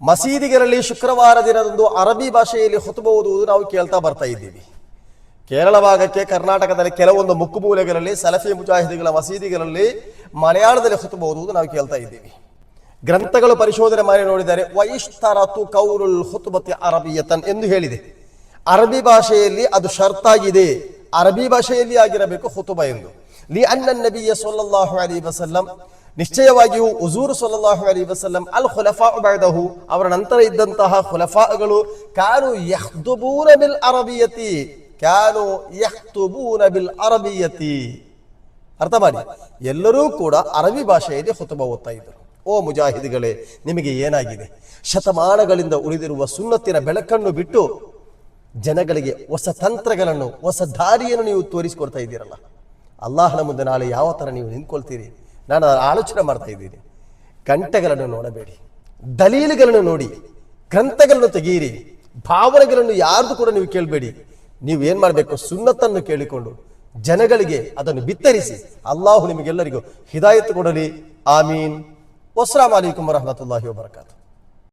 ಮಸೀದಿಗಳಲ್ಲಿ ಶುಕ್ರವಾರ ದಿನದಂದು ಅರಬಿ ಭಾಷೆಯಲ್ಲಿ ಖುತುಬ ಓದುವುದು ನಾವು ಕೇಳ್ತಾ ಬರ್ತಾ ಇದ್ದೀವಿ. ಕೇರಳ ಭಾಗಕ್ಕೆ ಕರ್ನಾಟಕದಲ್ಲಿ ಕೆಲವೊಂದು ಮುಕ್ಕುಮೂಲೆಗಳಲ್ಲಿ ಸಲಫಿ ಮುಜಾಹಿದಿಗಳ ಮಸೀದಿಗಳಲ್ಲಿ ಮಲಯಾಳದಲ್ಲಿ ಖುತುಬ ಓದುವುದು ನಾವು ಕೇಳ್ತಾ ಇದ್ದೀವಿ. ಗ್ರಂಥಗಳು ಪರಿಶೋಧನೆ ಮಾಡಿ ನೋಡಿದರೆ ವೈಷ್ತರತು ಕೌರುಲ್ ಖುತುಬತಿ ಅರಬಿಯತನ್ ಎಂದು ಹೇಳಿದೆ. ಅರಬಿ ಭಾಷೆಯಲ್ಲಿ ಅದು ಶರ್ತಾಗಿದೆ, ಅರಬಿ ಭಾಷೆಯಲ್ಲಿ ಆಗಿರಬೇಕು ಖುತುಬ ಎಂದು. ಲಿ ಅನ್ನ ನಬಿಯ ಸಲ್ಲಲ್ಲಾಹು ಅಲೈಹಿ ವಸಲ್ಲಂ, ನಿಶ್ಚಯವಾಗಿಯೂ ಹುಜೂರ್ ಸಲ್ಲಲ್ಲಾಹು ಅಲೈಹಿ ವಸಲ್ಲಂ ಅಲ್ ಖುಲಫಾ ಬಅದಹು, ಅವರ ನಂತರ ಇದ್ದಂತಹ ಖುಲಫಾಗಳು ಕಾನು ಯಖ್ದುಬೂನ ಬಿಲ್ ಅರಬಿಯತಿ, ಕಾನು ಯಖ್ತುಬೂನ ಬಿಲ್ ಅರಬಿಯತಿ. ಅರ್ಥ ಮಾಡಿ, ಎಲ್ಲರೂ ಕೂಡ ಅರಬಿ ಭಾಷೆಯಲ್ಲಿ ಖುತುಬ ಓದ್ತಾ ಇದ್ದರು. ಓ ಮುಜಾಹಿದಿಗಳೇ, ನಿಮಗೆ ಏನಾಗಿದೆ? ಶತಮಾನಗಳಿಂದ ಉಳಿದಿರುವ ಸುನ್ನತಿನ ಬೆಳಕನ್ನು ಬಿಟ್ಟು ಜನಗಳಿಗೆ ಹೊಸ ತಂತ್ರಗಳನ್ನು, ಹೊಸ ದಾರಿಯನ್ನು ನೀವು ತೋರಿಸಿಕೊಡ್ತಾ ಇದ್ದೀರಲ್ಲ. ಅಲ್ಲಾಹನ ಮುಂದೆ ನಾಳೆ ಯಾವ ಥರ ನೀವು ನಿಂತ್ಕೊಳ್ತೀರಿ? ನಾನು ಆಲೋಚನೆ ಮಾಡ್ತಾ ಇದ್ದೀನಿ. ಗಂಟೆಗಳನ್ನು ನೋಡಬೇಡಿ, ದಲೀಲುಗಳನ್ನು ನೋಡಿ, ಗ್ರಂಥಗಳನ್ನು ತೆಗೆಯಿರಿ, ಭಾವನೆಗಳನ್ನು ಯಾರ್ದು ಕೂಡ ನೀವು ಕೇಳಬೇಡಿ. ನೀವು ಏನ್ ಮಾಡಬೇಕು? ಸುನ್ನತನ್ನು ಕೇಳಿಕೊಂಡು ಜನಗಳಿಗೆ ಅದನ್ನು ಬಿತ್ತರಿಸಿ. ಅಲ್ಲಾಹು ನಿಮಗೆಲ್ಲರಿಗೂ ಹಿದಾಯತ್ ಕೊಡಲಿ. ಆಮೀನ್. ಅಸ್ಸಲಾಮು ಅಲೈಕುಂ ವರಹಮತುಲ್ಲಾಹಿ ವಬರಕಾತು.